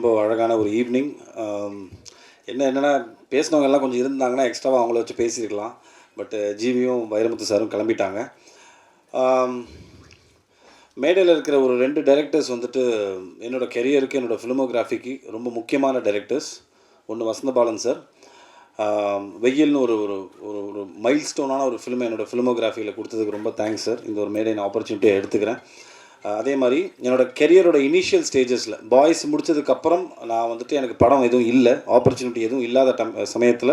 ரொம்ப அழகான ஒரு ஈவினிங். என்னென்னா பேசினவங்க எல்லாம் கொஞ்சம் இருந்தாங்கன்னா எக்ஸ்ட்ராவாக அவங்கள வச்சு பேசியிருக்கலாம். பட் ஜிவியும் வைரமுத்து சாரும் கிளம்பிட்டாங்க. மேடையில் இருக்கிற ஒரு 2 டைரக்டர்ஸ் வந்துட்டு என்னோடய கெரியருக்கு, என்னோடய ஃபிலிமோகிராஃபிக்கு ரொம்ப முக்கியமான டைரக்டர்ஸ். ஒன்று வசந்தபாலன் சார், வெயில்னு ஒரு ஒரு ஒரு மைல் ஸ்டோனான ஒரு ஃபிலிமை என்னோடய ஃபிலிமோகிராஃபியில் கொடுத்ததுக்கு ரொம்ப தேங்க்ஸ் சார். இந்த ஒரு மேடை நான் ஆப்பர்ச்சுனிட்டியை எடுத்துக்கிறேன். அதே மாதிரி என்னோடய கெரியரோட இனிஷியல் ஸ்டேஜஸில் பாய்ஸ் முடித்ததுக்கப்புறம் நான் வந்துட்டு எனக்கு படம் எதுவும் இல்லை, ஆப்பர்ச்சுனிட்டி எதுவும் இல்லாத சமயத்தில்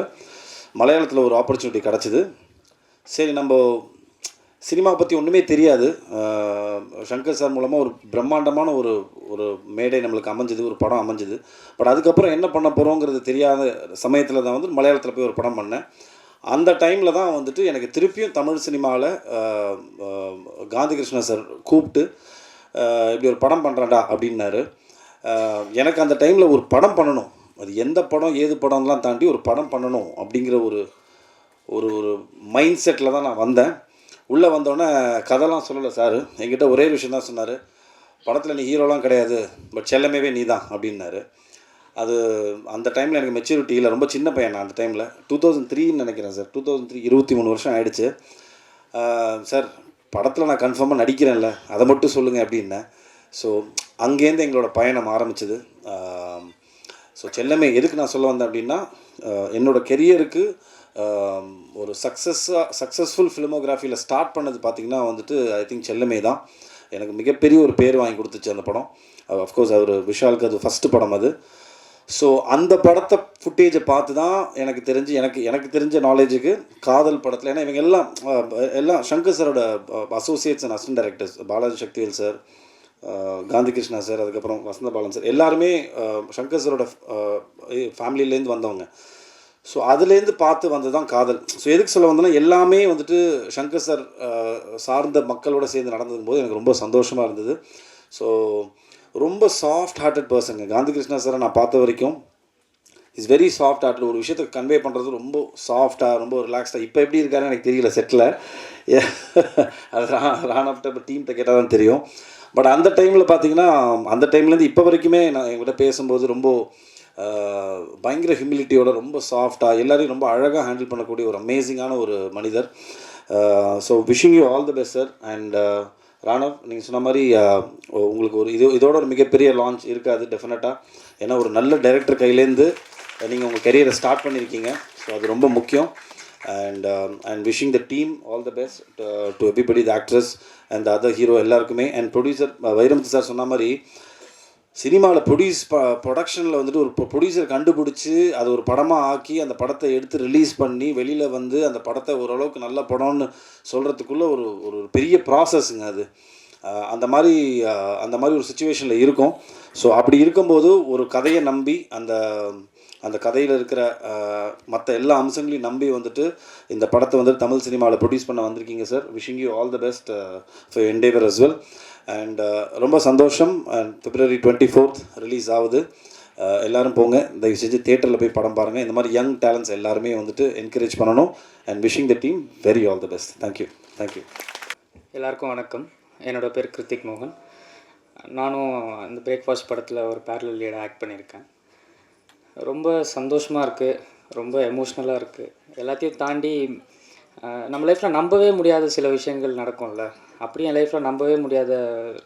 மலையாளத்தில் ஒரு ஆப்பர்ச்சுனிட்டி கிடச்சிது. சரி, நம்ம சினிமா பற்றி ஒன்றுமே தெரியாது, சங்கர் சார் மூலமாக ஒரு பிரம்மாண்டமான ஒரு ஒரு மேடை நம்மளுக்கு அமைஞ்சுது, ஒரு படம் அமைஞ்சுது. பட் அதுக்கப்புறம் என்ன பண்ண போகிறோங்கிறது தெரியாத சமயத்தில் தான் வந்து மலையாளத்தில் போய் ஒரு படம் பண்ணேன். அந்த டைமில் தான் வந்துட்டு எனக்கு திருப்பியும் தமிழ் சினிமாவில் காந்தி கிருஷ்ணா சார் கூப்பிட்டு இப்படி ஒரு படம் பண்ணுறேன்டா அப்படின்னாரு. எனக்கு அந்த டைமில் ஒரு படம் பண்ணணும், அது எந்த படம் ஏது படம்லாம் தாண்டி ஒரு படம் பண்ணணும் அப்படிங்கிற ஒரு ஒரு ஒரு மைண்ட் செட்டில் தான் நான் வந்தேன். உள்ளே வந்தோடனே கதைலாம் சொல்லலை சார், என்கிட்ட ஒரே விஷயம் தான் சொன்னார், படத்தில் நீ ஹீரோலாம் கிடையாது, பட் செல்லமேவே நீ தான் அப்படின்னாரு. அது அந்த டைமில் எனக்கு மெச்சூரிட்டி இல்லை, ரொம்ப சின்ன பையன் நான் அந்த டைமில். 2003ன்னு நினைக்கிறேன் சார், 2003, 23 வருஷம் ஆகிடுச்சு. சார் படத்தில் நான் கன்ஃபார்மாக நடிக்கிறேன்ல, அதை மட்டும் சொல்லுங்கள் அப்படின்னேன். ஸோ அங்கேருந்து எங்களோட பயணம் ஆரம்பிச்சது. ஸோ செல்லமே எதுக்கு நான் சொல்ல வந்தேன் அப்படின்னா, என்னோடய கெரியருக்கு ஒரு சக்ஸஸ்ஃபுல் ஃபிலிமோகிராஃபியில் ஸ்டார்ட் பண்ணது பார்த்திங்கன்னா வந்துட்டு ஐ திங்க் செல்லமே தான். எனக்கு மிகப்பெரிய ஒரு பேர் வாங்கி கொடுத்துச்சு அந்த படம். அஃப்கோர்ஸ் அவர் விஷாலுக்கு அது ஃபஸ்ட்டு படம் அது. ஸோ அந்த படத்தை ஃபுட்டேஜை பார்த்து தான் எனக்கு தெரிஞ்ச நாலேஜுக்கு காதல் படத்தில், ஏன்னா இவங்க எல்லாம் சங்கர் சாரோட Associates and assistant directors, Balaji Sakthivel sir, Gandhi Krishna sir, அதுக்கப்புறம் வசந்தபாலன் சார், எல்லாருமே சங்கர் சாரோட ஃபேமிலியிலேருந்து வந்தவங்க. ஸோ அதுலேருந்து பார்த்து வந்து தான் காதல். ஸோ எதுக்கு சொல்ல வந்தோன்னா, எல்லாமே வந்துட்டு சங்கர் சார் சார்ந்த மக்களோடு சேர்ந்து நடந்ததும் போது எனக்கு ரொம்ப சந்தோஷமாக இருந்தது. ஸோ ரொம்ப சாஃப்ட் ஹார்ட்டட் பர்சனுங்க காந்தி கிருஷ்ணா சாரை நான் பார்த்த வரைக்கும். இஸ் வெரி சாஃப்ட் ஹார்ட்டட், ஒரு விஷயத்தை கன்வே பண்ணுறது ரொம்ப சாஃப்டாக, ரொம்ப ரிலாக்ஸ்டாக. இப்போ எப்படி இருக்காருன்னு எனக்கு தெரியல செட்டில், அது ராணப்ட்ட இப்போ டீம்கிட்ட கேட்டால் தான் தெரியும். பட் அந்த டைமில் பார்த்தீங்கன்னா, அந்த டைம்லேருந்து இப்போ வரைக்குமே நான் என்கிட்ட பேசும்போது ரொம்ப பயங்கர ஹியூமிலிட்டியோட, ரொம்ப சாஃப்டாக, எல்லோரையும் ரொம்ப அழகாக ஹேண்டில் பண்ணக்கூடிய ஒரு அமேசிங்கான ஒரு மனிதர். So wishing you all the best sir. And Raanav, நீங்கள் சொன்ன மாதிரி உங்களுக்கு ஒரு இதோட ஒரு மிகப்பெரிய லான்ச் இருக்காது டெஃபினட்டாக. ஏன்னா ஒரு நல்ல டைரக்டர் கையிலேருந்து நீங்கள் உங்கள் கெரியரை ஸ்டார்ட் பண்ணியிருக்கீங்க. ஸோ அது ரொம்ப முக்கியம். And wishing the team all the best to everybody, the actress and the other hero எல்லாருக்குமே. அண்ட் ப்ரொடியூசர் வைரமுத்து சார் சொன்ன மாதிரி, சினிமாவில் ப்ரொடக்ஷனில் வந்துட்டு ஒரு ப்ரொடியூசர் கண்டுபிடிச்சி அதை ஒரு படமாக ஆக்கி அந்த படத்தை எடுத்து ரிலீஸ் பண்ணி வெளியில் வந்து அந்த படத்தை ஓரளவுக்கு நல்ல படம்னு சொல்கிறதுக்குள்ளே ஒரு ஒரு பெரிய ப்ராசஸ்ங்க அது. அந்த மாதிரி ஒரு சுச்சுவேஷனில் இருக்கும். ஸோ அப்படி இருக்கும்போது ஒரு கதையை நம்பி அந்த கதையில் இருக்கிற மற்ற எல்லா அம்சங்களையும் நம்பி வந்துட்டு இந்த படத்தை வந்துட்டு தமிழ் சினிமாவில் ப்ரொடியூஸ் பண்ண வந்திருக்கீங்க சார். Wishing you all the best for endeavour as well. And ரொம்ப சந்தோஷம். அண்ட் February 24th ரிலீஸ் ஆகுது. எல்லோரும் போங்க, தயவு செஞ்சு தியேட்டரில் போய் படம் பாருங்கள். இந்த மாதிரி யங் டேலண்ட்ஸ் எல்லாருமே வந்துட்டு என்கரேஜ் பண்ணணும். And wishing the team very all the best. Thank you. எல்லாருக்கும் வணக்கம். என்னோடய பேர் கிருத்திக் மோகன். நானும் இந்த பிரேக்ஃபாஸ்ட் படத்தில் ஒரு பேரலல் லீடாக ஆக்ட் பண்ணியிருக்கேன். ரொம்ப சந்தோஷமாக இருக்குது, ரொம்ப எமோஷ்னலாக இருக்குது. எல்லாத்தையும் தாண்டி நம்ம லைஃப்பில் நம்பவே முடியாத சில விஷயங்கள் நடக்கும்ல, அப்படி என் லைஃப்பில் நம்பவே முடியாத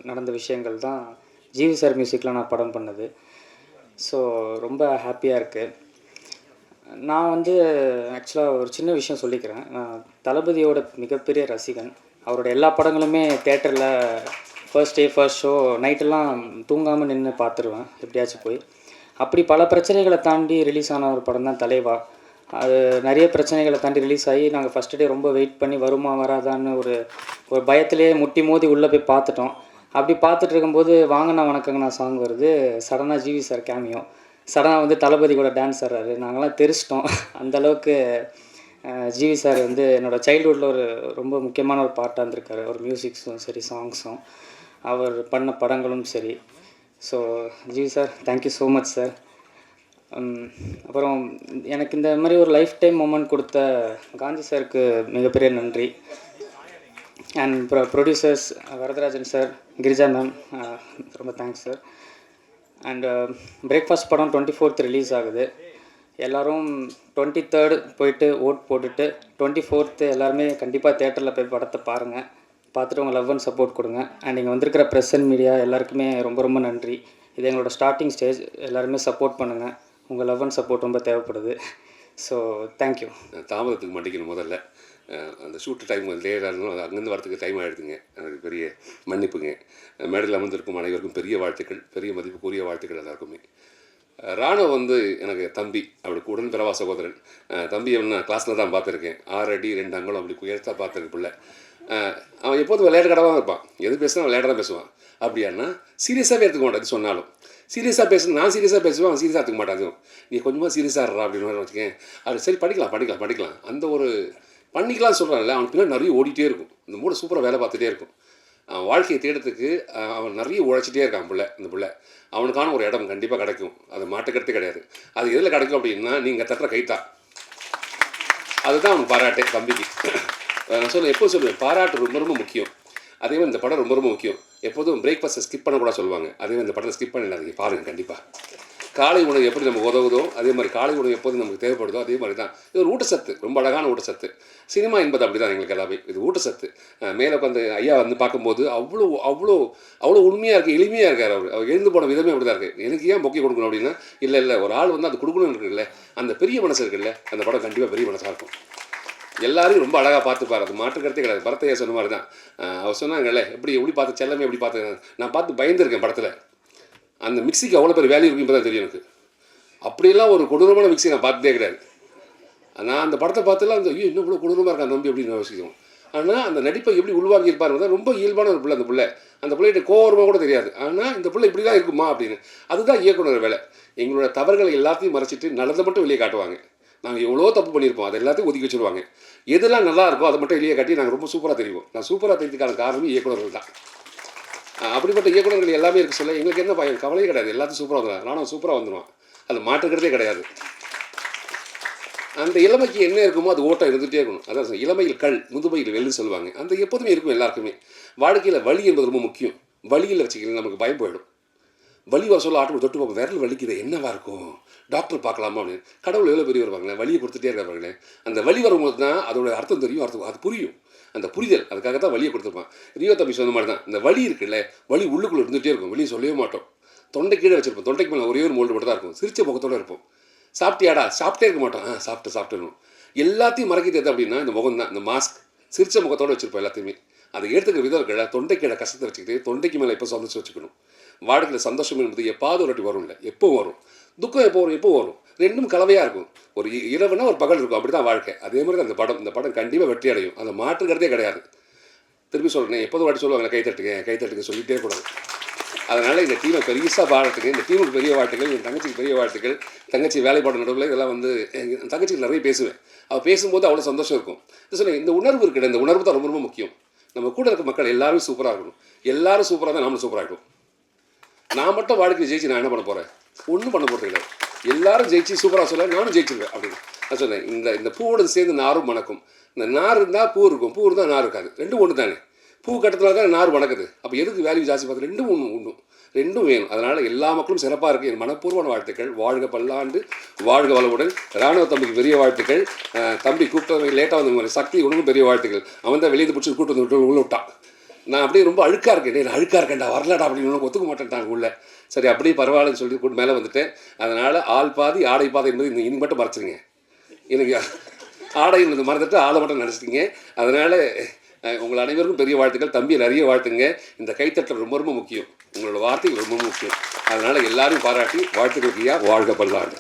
நடந்த விஷயங்கள் தான் ஜிவி சார் மியூசிக்கில் நான் படம் பண்ணது. ஸோ ரொம்ப ஹாப்பியாக இருக்குது. நான் வந்து ஆக்சுவலாக ஒரு சின்ன விஷயம் சொல்லிக்கிறேன். நான் தளபதியோட மிகப்பெரிய ரசிகன். அவரோட எல்லா படங்களுமே தேட்டரில் ஃபர்ஸ்ட் டே ஃபர்ஸ்ட் ஷோ நைட்டெல்லாம் தூங்காமல் நின்று பார்த்துருவேன் எப்படியாச்சும் போய். அப்படி பல பிரச்சனைகளை தாண்டி ரிலீஸ் ஆன ஒரு படம் தான் தலைவா. அது நிறைய பிரச்சனைகளை தாண்டி ரிலீஸ் ஆகி நாங்கள் ஃபஸ்ட்டு டே ரொம்ப வெயிட் பண்ணி வருமா வராதான்னு ஒரு பயத்திலே முட்டி மோதி உள்ளே போய் பார்த்துட்டோம். அப்படி பார்த்துட்டு இருக்கும்போது வாங்கண்ணா வணக்கங்கண்ணா சாங் வருது. சடனாக ஜிவி சார் கேமியோ, சடனாக வந்து தளபதி கூட டான்ஸ் ஆடுறாரு. நாங்கள்லாம் தெரிச்சிட்டோம். அந்தளவுக்கு ஜிவி சார் வந்து என்னோடய சைல்டுஹுட்டில் ஒரு ரொம்ப முக்கியமான ஒரு பார்ட்டாக இருந்திருக்காரு. ஒரு மியூசிக்ஸும் சரி, சாங்ஸும், அவர் பண்ண படங்களும் சரி. So GV sir, thank you so much sir. அப்புறம் எனக்கு இந்த மாதிரி ஒரு லைஃப் டைம் மொமெண்ட் கொடுத்த காந்தி சாருக்கு மிகப்பெரிய நன்றி. And producers Varadarajan sir, Girija ma'am, ரொம்ப தேங்க்ஸ் சார். அண்ட் பிரேக்ஃபாஸ்ட் படம் 24th ரிலீஸ் ஆகுது. எல்லோரும் 23rd போயிட்டு ஓட் போட்டுட்டு 24th எல்லாருமே கண்டிப்பாக தேட்டரில் போய் படத்தை பாருங்கள். பார்த்துட்டு உங்கள் லவ் அண்ட் சப்போர்ட் கொடுங்க. அண்ட் இங்கே வந்திருக்கிற ப்ரெஸ் அண்ட் மீடியா எல்லாருக்குமே ரொம்ப ரொம்ப நன்றி. இது எங்களோட ஸ்டார்டிங் ஸ்டேஜ். எல்லாருமே சப்போர்ட் பண்ணுங்கள். உங்கள் லவ் அண்ட் சப்போர்ட் ரொம்ப தேவைப்படுது. So thank you. தாமதத்துக்கு மாட்டிக்கணும் முதல்ல. அந்த ஷூட்டு டைம் லேட்டாக இருந்தாலும் அது அங்கேருந்து வரத்துக்கு டைம் ஆகிடுதுங்க. எனக்கு பெரிய மன்னிப்புங்க. மேடையில் அமர்ந்திருக்கும் அனைவருக்கும் பெரிய வாழ்த்துக்கள், பெரிய மதிப்புக்குரிய வாழ்த்துக்கள் எல்லாருக்குமே. ராணுவ வந்து எனக்கு தம்பி, அவளுக்கு உடன் பிறவா சகோதரன். தம்பியை நான் கிளாஸில் தான் பார்த்துருக்கேன். 6 அடி 2 அங்குலம் அப்படி உயர்த்தாக பார்த்துருக்கு பிள்ளை. அவன் எப்போதும் விளையாட்டு கடவாக இருப்பான். எது பேசுனா விளையாட தான் பேசுவான். அப்படியானா சீரியஸாகவே எடுத்துக்க மாட்டான். அது சொன்னாலும் சீரியஸாக பேசணும், நான் சீரியஸாக பேசுவேன், அவன் சீரியஸாக எடுத்துக்க மாட்டான். அதுவும் நீ கொஞ்சமாக சீரியஸாக இருறா அப்படின்னு வச்சுக்கேன். அது சரி படிக்கலாம் அந்த ஒரு பண்ணிக்கலாம்னு சொல்கிறான்ல, அவனுக்கு பின்னாடி நிறைய ஓடிட்டே இருக்கும். இந்த மூளை சூப்பராக வேலை பார்த்துட்டே இருக்கும். அவன் வாழ்க்கையை தேடுறதுக்கு அவன் நிறைய உழைச்சிட்டே இருக்கான் பிள்ளை. இந்த பிள்ளை அவனுக்கான ஒரு இடம் கண்டிப்பாக கிடைக்கும். அது மாட்டுக்கிறதே கிடையாது. அது எதில் கிடைக்கும் அப்படின்னா நீங்கள் தட்டுற கைத்தான். அதுதான் அவனுக்கு பாராட்டே தம்பிக்கு. நான் சொல்லுவேன் பாராட்டு ரொம்ப ரொம்ப முக்கியம். அதே மாதிரி இந்த படம் ரொம்ப ரொம்ப முக்கியம். எப்போதும் பிரேக்ஃபாஸ்ட்டை ஸ்கிப் பண்ணக்கூட சொல்லுவாங்க. அதே மாதிரி இந்த படத்தை ஸ்கிப் பண்ணிடாதீங்க, பாருங்கள் கண்டிப்பாக. காலை உணவு எப்படி நமக்கு உதவுதோ அதே மாதிரி காலை உணவு எப்போது நமக்கு தேவைப்படுதோ அதே மாதிரி தான் இது. ஒரு ஊட்டச்சத்து, ரொம்ப அழகான ஊட்டச்சத்து. சினிமா என்பது அப்படி தான் எங்களுக்கு எல்லாமே. இது ஊட்டச்சத்து. மேலே உட்காந்து ஐயா வந்து பார்க்கும்போது அவ்வளோ அவ்வளோ அவ்வளோ உண்மையாக இருக்குது, எளிமையாக இருக்கார். அவர் எழுந்து போன விதமே அப்படி தான் இருக்குது. எனக்கு ஏன் பொக்கை கொடுக்கணும் அப்படின்னா, இல்லை ஒரு ஆள் வந்து அது கொடுக்கணும்னு இருக்குல்ல, அந்த பெரிய மனசு இருக்குல்ல, அந்த படம் கண்டிப்பாக பெரிய மனசாக இருக்கும். எல்லாரையும் ரொம்ப அழகாக பார்த்துப்பார். அது மாற்றுக்கிறதே கிடையாது. பரத்தையா சொன்ன மாதிரி தான். அவர் சொன்னாங்கல்ல, எப்படி பார்த்து செல்லமே எப்படி பார்த்து நான் பார்த்து பயந்துருக்கேன் படத்தில். அந்த மிக்சிக்கு அவ்வளோ பேர் வேல்யூ இருக்குன்னு தான் தெரியும் எனக்கு. அப்படியெல்லாம் ஒரு கொடூரமான மிக்சி நான் பார்த்ததே கிடையாது. நான் அந்த படத்தை பார்த்துலாம் அந்த ஐயோ இன்னும் இவ்வளோ கொடூரமாக இருக்கான் தம்பி அப்படின்னு யோசிக்கும். ஆனால் அந்த நடிப்பை எப்படி உருவாக்கி இருப்பாருங்க, ரொம்ப இயல்பான ஒரு பிள்ளை. அந்த பிள்ளைகிட்ட கோவமாக கூட தெரியாது. ஆனால் இந்த பிள்ளை இப்படி தான் இருக்குமா அப்படின்னு. அதுதான் இயக்குனர் வேலை. எங்களோட தவறுகளை எல்லாத்தையும் மறைச்சிட்டு நல்லதை மட்டும் வெளியே காட்டுவாங்க. நாங்கள் எவ்வளோ தப்பு பண்ணியிருப்போம், அதை எல்லாத்தையும் ஒதுக்கி வச்சுருவாங்க. எதெல்லாம் நல்லா இருக்கோ அதை மட்டும் வெளியே காட்டி நாங்கள் ரொம்ப சூப்பராக தெரியும். நான் சூப்பராக தெரிஞ்சதுக்கான காரணமே இயக்குனர்கள் தான். அப்படிப்பட்ட இயக்குனர்கள் எல்லாமே இருக்க சொல்ல எங்களுக்கு என்ன பயம், கவலையே கிடையாது. எல்லாத்தையும் சூப்பராக வந்துடுவான். நானும் சூப்பராக வந்துடுவான். அது மாற்றுக்கிறதே கிடையாது. அந்த இளமைக்கு என்ன இருக்குமோ அது ஓட்டம் இருந்துகிட்டே இருக்கணும். அதான் இளமையில் கல், முதுமையில் வெள்ளு சொல்லுவாங்க. அந்த எப்போதுமே இருக்கும் எல்லாருக்குமே. வாழ்க்கையில் வலி என்பது ரொம்ப முக்கியம். வலியில் வச்சுக்கலாம் நமக்கு பயம் போயிடும். வலி வர சொல்ல ஆட்டோ தொட்டு பார்ப்போம், விரல் வலிக்குது என்னவா இருக்கும், டாக்டர் பார்க்கலாமா அப்படின்னு. கடவுள் எவ்வளோ பெரிய வருவாங்களே, வலியை கொடுத்துட்டே இருக்காங்களே. அந்த வலி வரும்போது தான் அதோட அர்த்தம் தெரியும், அது புரியும். அந்த புரிதல், அதுக்காக தான் வலியை கொடுத்துருப்பான். ரியோ தம்பி சொன்ன மாதிரி தான். இந்த வலி இருக்குல்ல, வலி உள்ளுக்குள்ளே இருந்துகிட்டே இருக்கும். வெளியே சொல்லவே மாட்டோம். தொண்டை கீழே வச்சுருப்போம். தொண்டைக்கு மேலே ஒரே ஒரு மோல்டு மட்டும் தான் இருக்கும். சிரிச்ச முகத்தோடு இருப்போம். சாப்பிட்டியாடா, சாப்பிட்டே இருக்க மாட்டோம். சாப்பிட்டணும். எல்லாத்தையும் மறைக்கிறது அப்படின்னா இந்த முகம் தான். இந்த மாஸ்க் சிரிச்ச முகத்தோடு வச்சுருப்போம் எல்லாத்தையுமே. அதை எடுத்துக்கிற விதம் இருக்கல, தொண்டைக்கீழே கஷ்டத்தை வச்சுக்கிட்டு தொண்டைக்கு மேலே எப்போ சந்தோஷம் வச்சுக்கணும். வாழ்க்கையில் சந்தோஷம் என்பது எப்பாவது ஒரு வாட்டி வரும் இல்லை, எப்போ வரும். துக்கம் எப்போ வரும். ரெண்டும் கலவையாக இருக்கும். ஒரு இரவுனா ஒரு பகல் இருக்கும். அப்படி தான் வாழ்க்கை. அதே மாதிரி தான் இந்த படம் கண்டிப்பாக வெற்றி அடையும். அதை மாற்றுக்கிறதே கிடையாது. திருப்பி சொல்கிறேன், எப்போதும் வாட்டி சொல்லுவாங்க கைத்தட்டுங்க சொல்லிகிட்டே கூடாது. அதனால் இந்த டீமை பெருசாக பாராட்டுங்க. இந்த டீமுக்கு பெரிய வாழ்த்துக்கள், என் தங்கச்சிக்கு பெரிய வாழ்த்துக்கள். தங்கச்சி வேலைப்பாடு நடுவில் இதெல்லாம் வந்து என் தங்கச்சிக்கு நிறைய பேசுவேன். அவள் பேசும்போது அவ்வளோ சந்தோஷம் இருக்கும். சொன்னேன், இந்த உணர்வு இருக்குல்ல, இந்த உணர்வு தான் ரொம்ப ரொம்ப முக்கியம். நம்ம கூட இருக்க மக்கள் எல்லாரும் சூப்பராக இருக்கணும். எல்லாரும் சூப்பராக தான் நம்மளும் சூப்பராக இருக்கும். நான் மட்டும் வாழ்க்கையை ஜெயிச்சு நான் என்ன பண்ண போகிறேன், ஒன்றும் பண்ண போகிறது கிடையாது. எல்லாரும் ஜெயிச்சு சூப்பராக சொல்ல நானும் ஜெயிச்சிருவேன் அப்படின்னு நான் சொன்னேன். இந்த பூவோடு சேர்ந்து நாரும் மணக்கும். இந்த நார் இருந்தால் பூ இருக்கும், பூ இருந்தால் நார் இருக்காது. ரெண்டும் ஒன்று தானே. பூ கட்டத்தில் தான் நார் வணக்குது. அப்போ எதுக்கு வேல்யூ ஜாஸ்தி பார்த்து ரெண்டும் வேணும். அதனால் எல்லா மக்களும் சிறப்பாக இருக்குது. என் மனப்பூர்வமான வாழ்த்துக்கள். வாழ்க பல்லாண்டு, வாழ்க வளமுடன். ராணுவ தம்பிக்கு பெரிய வாழ்த்துக்கள். தம்பி கூப்பிட்டு லேட்டாக வந்து சக்தி உனக்கும் பெரிய வாழ்த்துக்கள். அவன் தான் வெளியே பிடிச்சி கூட்டு வந்து உள்ள விட்டான். நான் அப்படியே ரொம்ப அழுக்காக இருக்கேன், நான் அழுக்காக இருக்கேன்டா வரலடா அப்படின்னு ஒத்துக்க மாட்டேன்ட்டாங்க உள்ள. சரி அப்படியே பரவாயில்லன்னு சொல்லி கூட்டு மேலே வந்துட்டேன். அதனால் ஆள் பாதி ஆடை பாதை என்பது இன்னைக்கு மட்டும் மறைச்சிருங்க. எனக்கு ஆடை என்பது மறந்துட்டு ஆளை மட்டும் நினச்சிட்டிங்க. அதனால் உங்கள் அனைவருக்கும் பெரிய வாழ்த்துக்கள். தம்பி நிறைய வாழ்த்துங்க. இந்த கைத்தட்டல் ரொம்ப ரொம்ப முக்கியம். உங்களோட வார்த்தைகள் ரொம்ப முக்கியம். அதனால் எல்லாரையும் பாராட்டி வாழ்த்துக்கள். வாழ்க பல்லாண்டு.